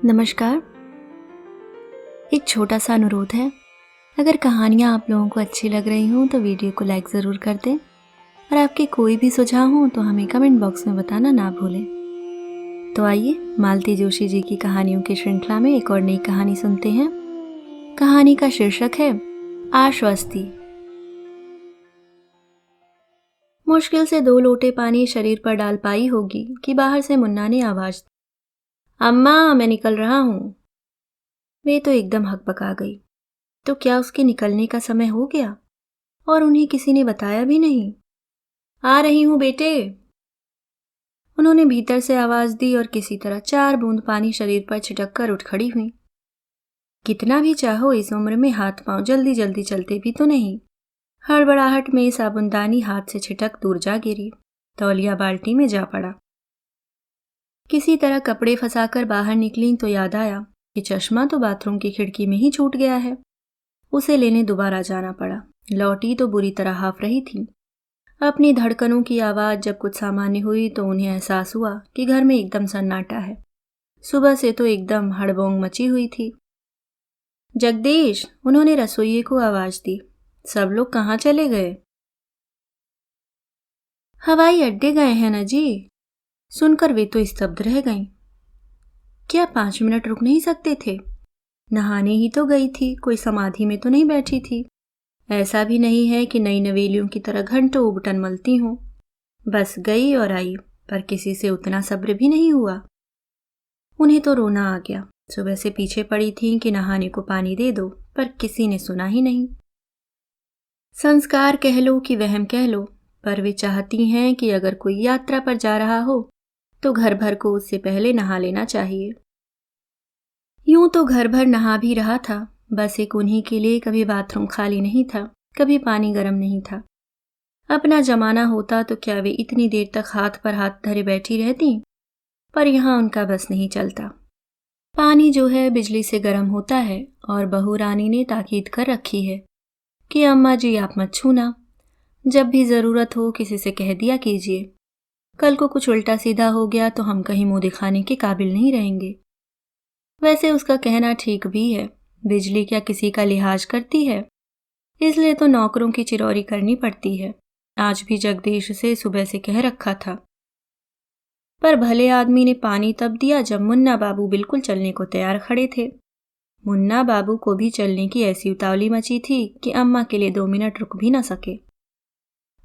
नमस्कार। एक छोटा सा अनुरोध है, अगर कहानियाँ आप लोगों को अच्छी लग रही हों तो वीडियो को लाइक ज़रूर कर दें और आपके कोई भी सुझाव हों तो हमें कमेंट बॉक्स में बताना ना भूलें। तो आइए मालती जोशी जी की कहानियों की श्रृंखला में एक और नई कहानी सुनते हैं। कहानी का शीर्षक है आश्वस्ति। मुश्किल से 2 लोटे पानी शरीर पर डाल पाई होगी कि बाहर से मुन्ना ने आवाज दी, अम्मा मैं निकल रहा हूँ। वे तो एकदम हकबका गई। तो क्या उसके निकलने का समय हो गया और उन्हें किसी ने बताया भी नहीं? आ रही हूं बेटे। उन्होंने भीतर से आवाज दी और किसी तरह 4 बूंद पानी शरीर पर छिटक कर उठ खड़ी हुई। कितना भी चाहो इस उम्र में हाथ पांव जल्दी जल्दी चलते भी तो नहीं। हड़बड़ाहट में साबुनदानी हाथ से छिटक दूर जा गिरी। तौलिया बाल्टी में जा पड़ा। किसी तरह कपड़े फंसाकर बाहर निकली तो याद आया कि चश्मा तो बाथरूम की खिड़की में ही छूट गया है। उसे लेने दोबारा जाना पड़ा। लौटी तो बुरी तरह हाफ रही थी। अपनी धड़कनों की आवाज जब कुछ सामान्य हुई तो उन्हें एहसास हुआ कि घर में एकदम सन्नाटा है। सुबह से तो एकदम हड़बोंग मची हुई थी। जगदीश, उन्होंने रसोइये को आवाज दी, सब लोग कहाँ चले गए? हवाई अड्डे गए हैं ना जी। सुनकर वे तो स्तब्ध रह गईं। क्या 5 मिनट रुक नहीं सकते थे? नहाने ही तो गई थी, कोई समाधि में तो नहीं बैठी थी। ऐसा भी नहीं है कि नई नवेलियों की तरह घंटों उबटन मलती हूँ। बस गई और आई, पर किसी से उतना सब्र भी नहीं हुआ। उन्हें तो रोना आ गया। सुबह से पीछे पड़ी थीं कि नहाने को पानी दे दो, पर किसी ने सुना ही नहीं। संस्कार कह लो कि वहम कह लो, पर वे चाहती हैं कि अगर कोई यात्रा पर जा रहा हो तो घर भर को उससे पहले नहा लेना चाहिए। यूं तो घर भर नहा भी रहा था, बस एक उन्हीं के लिए कभी बाथरूम खाली नहीं था, कभी पानी गर्म नहीं था। अपना जमाना होता तो क्या वे इतनी देर तक हाथ पर हाथ धरे बैठी रहती, पर यहाँ उनका बस नहीं चलता। पानी जो है बिजली से गर्म होता है और बहू रानी ने ताकीद कर रखी है कि अम्मा जी आप मत छूना, जब भी जरूरत हो किसी से कह दिया कीजिए। कल को कुछ उल्टा सीधा हो गया तो हम कहीं मुंह दिखाने के काबिल नहीं रहेंगे। वैसे उसका कहना ठीक भी है, बिजली क्या किसी का लिहाज करती है, इसलिए तो नौकरों की चिरौरी करनी पड़ती है। आज भी जगदीश से सुबह से कह रखा था, पर भले आदमी ने पानी तब दिया जब मुन्ना बाबू बिल्कुल चलने को तैयार खड़े थे। मुन्ना बाबू को भी चलने की ऐसी उतावली मची थी कि अम्मा के लिए 2 मिनट रुक भी न सके।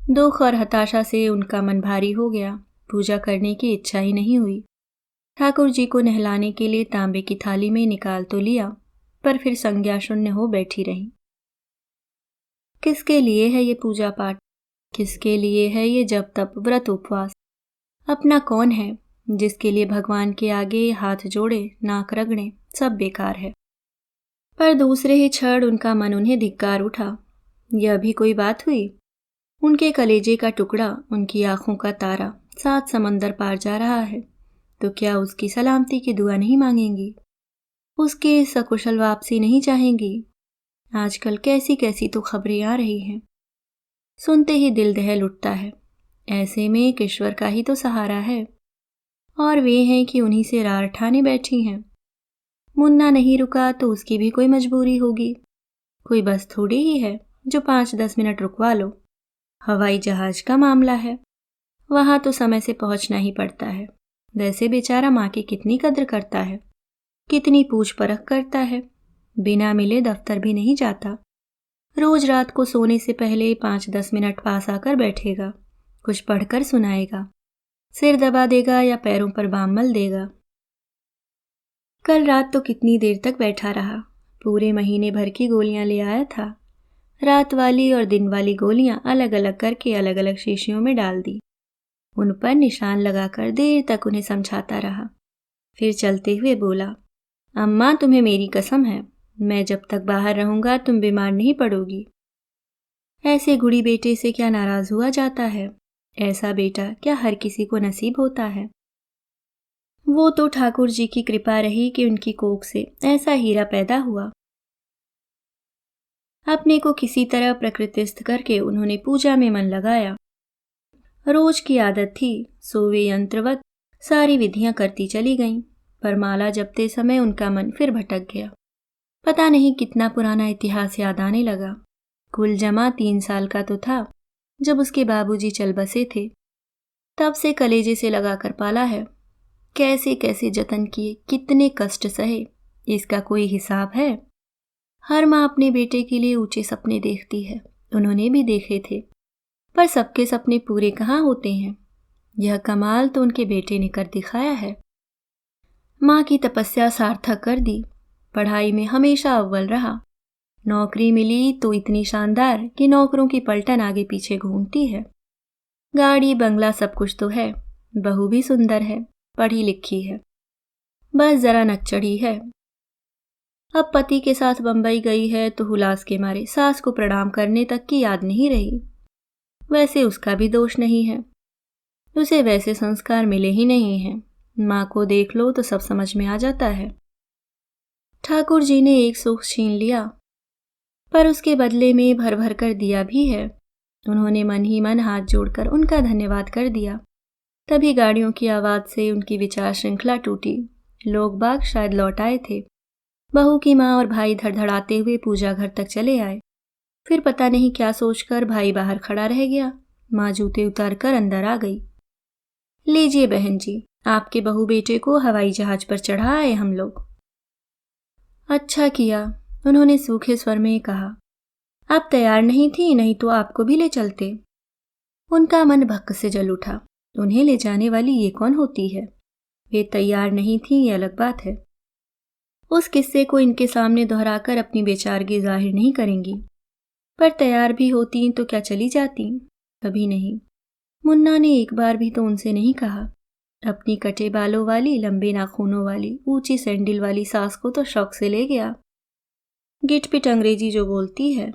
दुख और हताशा से उनका मन भारी हो गया। पूजा करने की इच्छा ही नहीं हुई। ठाकुर जी को नहलाने के लिए तांबे की थाली में निकाल तो लिया, पर फिर संज्ञा शून्य हो बैठी रही। किसके लिए है ये पूजा पाठ? किसके लिए है ये जप तप व्रत उपवास? अपना कौन है जिसके लिए भगवान के आगे हाथ जोड़े नाक रगड़े? सब बेकार है। पर दूसरे ही क्षण उनका मन उन्हें धिक्कार उठा। यह भी कोई बात हुई? उनके कलेजे का टुकड़ा, उनकी आंखों का तारा 7 समंदर पार जा रहा है, तो क्या उसकी सलामती की दुआ नहीं मांगेंगी? उसकी सकुशल वापसी नहीं चाहेंगी? आजकल कैसी कैसी तो खबरें आ रही हैं, सुनते ही दिल दहल उठता है। ऐसे में एक ईश्वर का ही तो सहारा है, और वे हैं कि उन्हीं से रार ठाने बैठी हैं। मुन्ना नहीं रुका तो उसकी भी कोई मजबूरी होगी। कोई बस थोड़ी ही है जो 5-10 मिनट रुकवा लो। हवाई जहाज का मामला है, वहां तो समय से पहुंचना ही पड़ता है। वैसे बेचारा माँ की कितनी कद्र करता है, कितनी पूछ परख करता है। बिना मिले दफ्तर भी नहीं जाता। रोज रात को सोने से पहले 5-10 मिनट पास आकर बैठेगा, कुछ पढ़कर सुनाएगा, सिर दबा देगा या पैरों पर बाम मल देगा। कल रात तो कितनी देर तक बैठा रहा, पूरे महीने भर की गोलियां ले आया था। रात वाली और दिन वाली गोलियां अलग अलग करके अलग अलग शीशियों में डाल दी। उन पर निशान लगाकर देर तक उन्हें समझाता रहा। फिर चलते हुए बोला, अम्मा तुम्हें मेरी कसम है, मैं जब तक बाहर रहूंगा तुम बीमार नहीं पड़ोगी। ऐसे गुड़ी बेटे से क्या नाराज हुआ जाता है? ऐसा बेटा क्या हर किसी को नसीब होता है? वो तो ठाकुर जी की कृपा रही कि उनकी कोख से ऐसा हीरा पैदा हुआ। अपने को किसी तरह प्रकृतिस्थ करके उन्होंने पूजा में मन लगाया। रोज की आदत थी, सोवे यंत्रवत सारी विधियां करती चली गईं। पर माला जपते समय उनका मन फिर भटक गया। पता नहीं कितना पुराना इतिहास याद आने लगा। कुल जमा 3 साल का तो था जब उसके बाबूजी चल बसे थे। तब से कलेजे से लगाकर पाला है। कैसे कैसे जतन किए, कितने कष्ट सहे, इसका कोई हिसाब है। हर माँ अपने बेटे के लिए ऊंचे सपने देखती है। उन्होंने भी देखे थे, पर सबके सपने पूरे कहाँ होते हैं। यह कमाल तो उनके बेटे ने कर दिखाया है। माँ की तपस्या सार्थक कर दी। पढ़ाई में हमेशा अव्वल रहा। नौकरी मिली तो इतनी शानदार कि नौकरों की पलटन आगे पीछे घूमती है। गाड़ी बंगला सब कुछ तो है। बहू भी सुंदर है, पढ़ी लिखी है, बस जरा नकचढ़ी है। अब पति के साथ बंबई गई है तो हुलास के मारे सास को प्रणाम करने तक की याद नहीं रही। वैसे उसका भी दोष नहीं है, उसे वैसे संस्कार मिले ही नहीं हैं। माँ को देख लो तो सब समझ में आ जाता है। ठाकुर जी ने एक सुख छीन लिया, पर उसके बदले में भर भर कर दिया भी है। उन्होंने मन ही मन हाथ जोड़कर उनका धन्यवाद कर दिया। तभी गाड़ियों की आवाज से उनकी विचार श्रृंखला टूटी। लोग बाग शायद लौट आए थे। बहू की माँ और भाई धड़धड़ाते हुए पूजा घर तक चले आए। फिर पता नहीं क्या सोचकर भाई बाहर खड़ा रह गया। माँ जूते उतार कर अंदर आ गई। लीजिए बहन जी, आपके बहू बेटे को हवाई जहाज पर चढ़ा आए हम लोग। अच्छा किया, उन्होंने सूखे स्वर में कहा। आप तैयार नहीं थी, नहीं तो आपको भी ले चलते। उनका मन भक्क से जल उठा। उन्हें ले जाने वाली ये कौन होती है? वे तैयार नहीं थी, ये अलग बात है। उस किस्से को इनके सामने दोहराकर अपनी बेचारगी जाहिर नहीं करेंगी, पर तैयार भी होती तो क्या चली जाती? कभी नहीं। मुन्ना ने एक बार भी तो उनसे नहीं कहा। अपनी कटे बालों वाली, लंबे नाखूनों वाली, ऊंची सैंडल वाली सास को तो शौक से ले गया। गिटपिट अंग्रेजी जो बोलती है।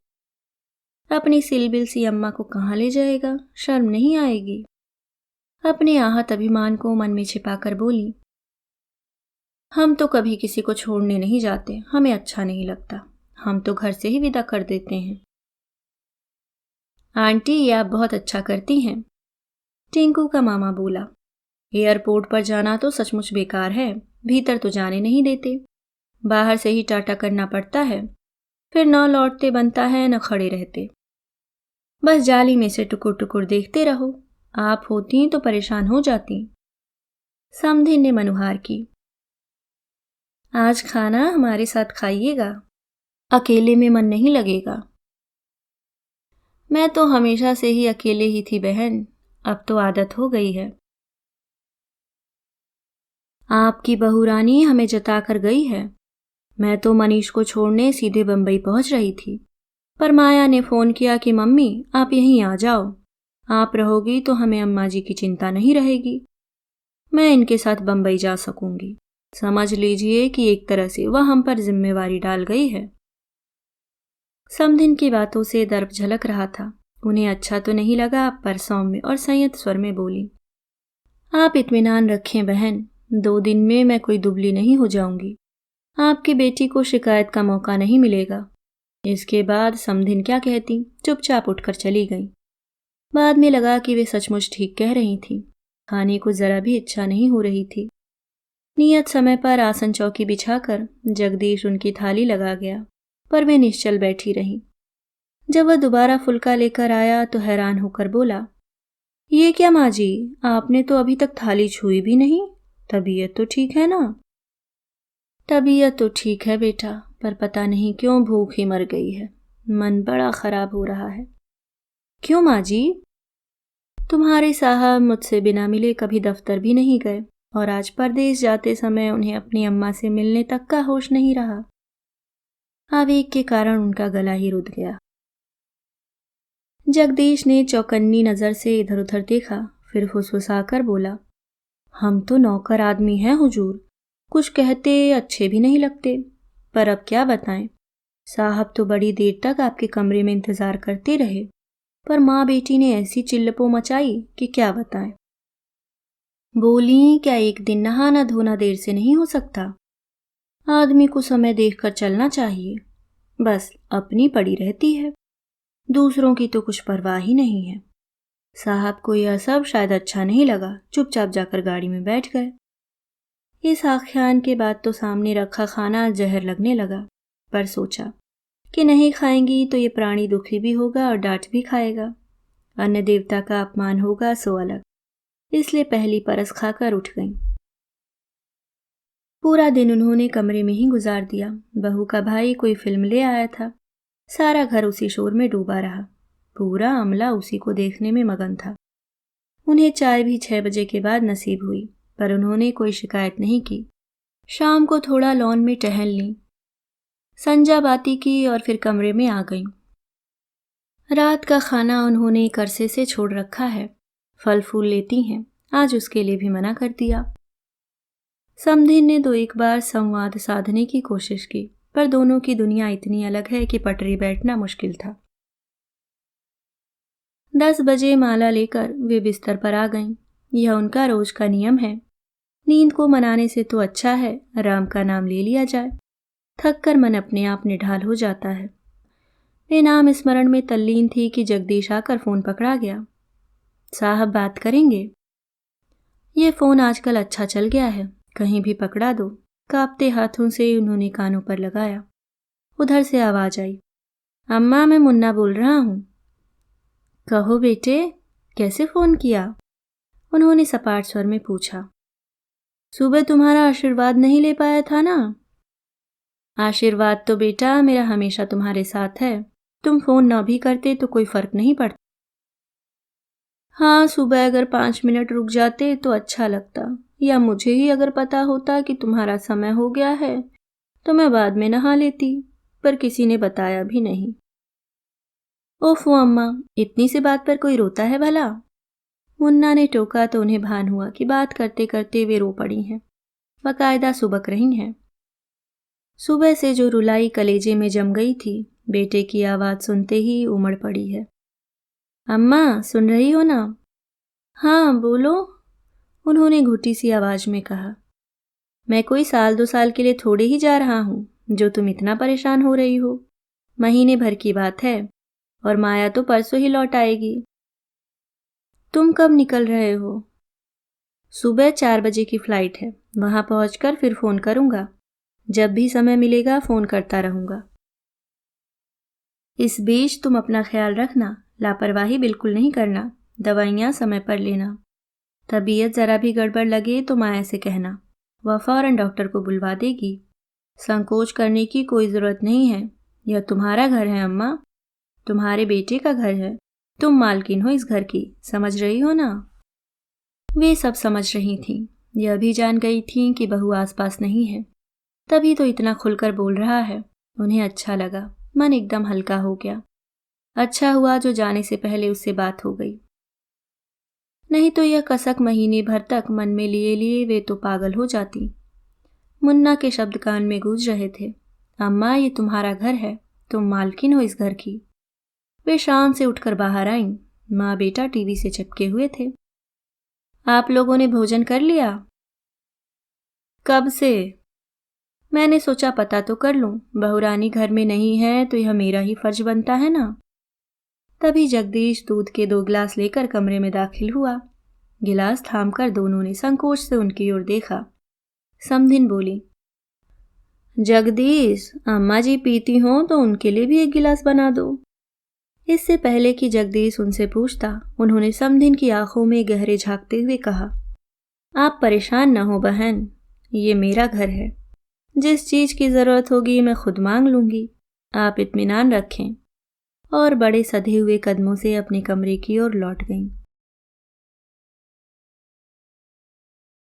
अपनी सिलबिल सी अम्मा को कहाँ ले जाएगा? शर्म नहीं आएगी? अपने आहत अभिमान को मन में छिपाकर बोली, हम तो कभी किसी को छोड़ने नहीं जाते, हमें अच्छा नहीं लगता। हम तो घर से ही विदा कर देते हैं। आंटी, ये आप बहुत अच्छा करती हैं, टिंकू का मामा बोला। एयरपोर्ट पर जाना तो सचमुच बेकार है, भीतर तो जाने नहीं देते। बाहर से ही टाटा करना पड़ता है, फिर न लौटते बनता है न खड़े रहते। बस जाली में से टुकुर टुकुर देखते रहो। आप होती तो परेशान हो जाती। समधिन ने मनुहार की। आज खाना हमारे साथ खाइएगा, अकेले में मन नहीं लगेगा। मैं तो हमेशा से ही अकेले ही थी बहन, अब तो आदत हो गई है। आपकी बहू रानी हमें जताकर गई है। मैं तो मनीष को छोड़ने सीधे बंबई पहुंच रही थी, पर माया ने फोन किया कि मम्मी आप यहीं आ जाओ। आप रहोगी तो हमें अम्मा जी की चिंता नहीं रहेगी। मैं इनके साथ बंबई जा सकूंगी। समझ लीजिए कि एक तरह से वह हम पर जिम्मेवारी डाल गई है। समधिन की बातों से दर्प झलक रहा था। उन्हें अच्छा तो नहीं लगा, पर सौम्य और संयत स्वर में बोली, आप इत्मीनान रखें बहन, 2 दिन में मैं कोई दुबली नहीं हो जाऊंगी। आपकी बेटी को शिकायत का मौका नहीं मिलेगा। इसके बाद समधिन क्या कहती, चुपचाप उठकर चली गई। बाद में लगा कि वे सचमुच ठीक कह रही थीं। खाने को जरा भी इच्छा नहीं हो रही थी। नियत समय पर आसन चौकी बिछाकर जगदीश उनकी थाली लगा गया, पर वे निश्चल बैठी रहीं। जब वह दोबारा फुल्का लेकर आया तो हैरान होकर बोला, ये क्या माँ जी, आपने तो अभी तक थाली छुई भी नहीं। तबीयत तो ठीक है ना? तबीयत तो ठीक है बेटा, पर पता नहीं क्यों भूख ही मर गई है। मन बड़ा खराब हो रहा है। क्यों माँ जी? तुम्हारे साहब मुझसे बिना मिले कभी दफ्तर भी नहीं गए, और आज परदेश जाते समय उन्हें अपनी अम्मा से मिलने तक का होश नहीं रहा। आवेग के कारण उनका गला ही रुध गया। जगदीश ने चौकन्नी नजर से इधर उधर देखा, फिर फुसफुसाकर बोला, हम तो नौकर आदमी हैं हुजूर, कुछ कहते अच्छे भी नहीं लगते, पर अब क्या बताएं। साहब तो बड़ी देर तक आपके कमरे में इंतजार करते रहे, पर माँ बेटी ने ऐसी चिल्लपो मचाई कि क्या बताएं। बोली, क्या एक दिन नहाना धोना देर से नहीं हो सकता? आदमी को समय देखकर चलना चाहिए। बस अपनी पड़ी रहती है, दूसरों की तो कुछ परवाह ही नहीं है। साहब को यह सब शायद अच्छा नहीं लगा, चुपचाप जाकर गाड़ी में बैठ गए। इस आख्यान के बाद तो सामने रखा खाना जहर लगने लगा, पर सोचा कि नहीं खाएंगी तो ये प्राणी दुखी भी होगा और डांट भी खाएगा। अन्य देवता का अपमान होगा सो अलग, इसलिए पहली परस खाकर उठ गईं। पूरा दिन उन्होंने कमरे में ही गुजार दिया। बहू का भाई कोई फिल्म ले आया था। सारा घर उसी शोर में डूबा रहा। पूरा अमला उसी को देखने में मगन था। उन्हें चाय भी 6 बजे के बाद नसीब हुई, पर उन्होंने कोई शिकायत नहीं की। शाम को थोड़ा लॉन में टहल ली, संजा बाती की और फिर कमरे में आ गईं। रात का खाना उन्होंने करसे से छोड़ रखा है। फल फूल लेती हैं, आज उसके लिए भी मना कर दिया। समधिन ने 2-1 बार संवाद साधने की कोशिश की, पर दोनों की दुनिया इतनी अलग है कि पटरी बैठना मुश्किल था। 10 बजे माला लेकर वे बिस्तर पर आ गईं। यह उनका रोज का नियम है। नींद को मनाने से तो अच्छा है राम का नाम ले लिया जाए। थक कर मन अपने आप निढाल हो जाता है। वे नाम स्मरण में तल्लीन थी कि जगदीश आकर फोन पकड़ा गया। साहब बात करेंगे? ये फोन आजकल अच्छा चल गया है, कहीं भी पकड़ा दो। कांपते हाथों से उन्होंने कानों पर लगाया। उधर से आवाज आई, अम्मा मैं मुन्ना बोल रहा हूं। कहो बेटे, कैसे फोन किया? उन्होंने सपाट स्वर में पूछा। सुबह तुम्हारा आशीर्वाद नहीं ले पाया था ना? आशीर्वाद तो बेटा मेरा हमेशा तुम्हारे साथ है। तुम फोन न भी करते तो कोई फर्क नहीं पड़ता। हाँ, सुबह अगर 5 मिनट रुक जाते तो अच्छा लगता, या मुझे ही अगर पता होता कि तुम्हारा समय हो गया है तो मैं बाद में नहा लेती, पर किसी ने बताया भी नहीं। ओफो अम्मा, इतनी सी बात पर कोई रोता है भला? मुन्ना ने टोका तो उन्हें भान हुआ कि बात करते करते वे रो पड़ी हैं, बाकायदा सुबक रही हैं। सुबह से जो रुलाई कलेजे में जम गई थी, बेटे की आवाज सुनते ही उमड़ पड़ी है। अम्मा सुन रही हो ना? हाँ बोलो, उन्होंने घुटी सी आवाज में कहा। मैं कोई 1-2 साल के लिए थोड़े ही जा रहा हूँ जो तुम इतना परेशान हो रही हो। महीने भर की बात है और माया तो परसों ही लौट आएगी। तुम कब निकल रहे हो? सुबह 4 बजे की फ्लाइट है, वहां पहुंचकर फिर फोन करूंगा। जब भी समय मिलेगा फोन करता रहूंगा। इस बीच तुम अपना ख्याल रखना, लापरवाही बिल्कुल नहीं करना, दवाइयाँ समय पर लेना। तबीयत जरा भी गड़बड़ लगे तो माया से कहना, वह फौरन डॉक्टर को बुलवा देगी। संकोच करने की कोई जरूरत नहीं है। यह तुम्हारा घर है अम्मा, तुम्हारे बेटे का घर है। तुम मालकिन हो इस घर की, समझ रही हो ना? वे सब समझ रही थीं। यह भी जान गई थीं कि बहू आसपास नहीं है, तभी तो इतना खुलकर बोल रहा है। उन्हें अच्छा लगा, मन एकदम हल्का हो गया। अच्छा हुआ जो जाने से पहले उससे बात हो गई, नहीं तो यह कसक महीने भर तक मन में लिए लिए वे तो पागल हो जाती। मुन्ना के शब्द कान में गूंज रहे थे, अम्मा ये तुम्हारा घर है, तुम मालकिन हो इस घर की। वे शाम से उठकर बाहर आईं। माँ बेटा टीवी से चिपके हुए थे। आप लोगों ने भोजन कर लिया? कब से? मैंने सोचा पता तो कर लूं, बहुरानी घर में नहीं है तो यह मेरा ही फर्ज बनता है ना। तभी जगदीश दूध के 2 गिलास लेकर कमरे में दाखिल हुआ। गिलास थामकर दोनों ने संकोच से उनकी ओर देखा। समधिन बोली, जगदीश अम्मा जी पीती हो तो उनके लिए भी 1 गिलास बना दो। इससे पहले कि जगदीश उनसे पूछता, उन्होंने समधिन की आंखों में गहरे झांकते हुए कहा, आप परेशान न हो बहन, ये मेरा घर है। जिस चीज की जरूरत होगी मैं खुद मांग लूंगी, आप इत्मीनान रखें। और बड़े सधे हुए कदमों से अपने कमरे की ओर लौट गईं।